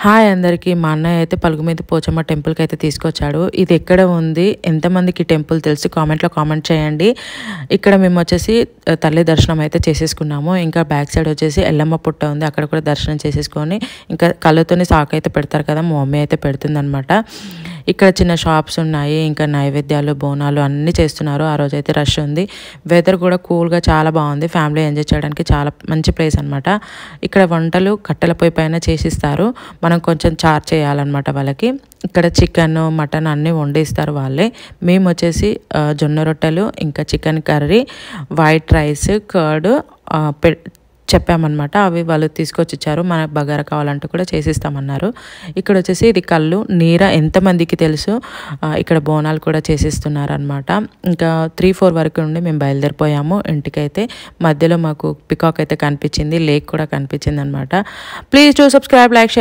Hi అందరికీ. మా అన్నయ్య అయితే పలుగుమీద పోచమ్మ టెంపుల్కి అయితే తీసుకొచ్చాడు. ఇది ఎక్కడ ఉంది, ఎంతమందికి టెంపుల్ తెలిసి కామెంట్లో కామెంట్ చేయండి. ఇక్కడ మేము వచ్చేసి తల్లి దర్శనం అయితే చేసేసుకున్నాము. ఇంకా బ్యాక్ సైడ్ వచ్చేసి ఎల్లమ్మ పుట్ట ఉంది, అక్కడ కూడా దర్శనం చేసేసుకొని ఇంకా కళ్ళతోని సాకు అయితే పెడతారు కదా, మా మమ్మీ అయితే పెడుతుందనమాట. ఇక్కడ చిన్న షాప్స్ ఉన్నాయి, ఇంకా నైవేద్యాలు బోనాలు అన్నీ చేస్తున్నారు. ఆ రోజు అయితే రష్ ఉంది. వెదర్ కూడా కూల్గా చాలా బాగుంది. ఫ్యామిలీ ఎంజాయ్ చేయడానికి చాలా మంచి ప్లేస్ అనమాట. ఇక్కడ వంటలు కట్టెల పొయ్యి పైన చేసిస్తారు. మనం కొంచెం చార్జ్ చేయాలన్నమాట వాళ్ళకి. ఇక్కడ చికెన్ మటన్ అన్నీ వండిస్తారు వాళ్ళే. మేము వచ్చేసి జొన్న రొట్టెలు, ఇంకా chicken curry, white rice, curd చెప్పామన్నమాట. అవి వాళ్ళు తీసుకొచ్చి ఇచ్చారు. మనకు బగారా కావాలంటూ కూడా చేసిస్తామన్నారు. ఇక్కడ వచ్చేసి ఇది కళ్ళు నీర ఎంతమందికి తెలుసు. ఇక్కడ బోనాలు కూడా చేసిస్తున్నారు అనమాట. ఇంకా 3-4 వరకు నుండి మేము బయలుదేరిపోయాము ఇంటికైతే. మధ్యలో మాకు పికాక్ అయితే కనిపించింది, లేక్ కూడా కనిపించింది అనమాట. Please to subscribe, like, share.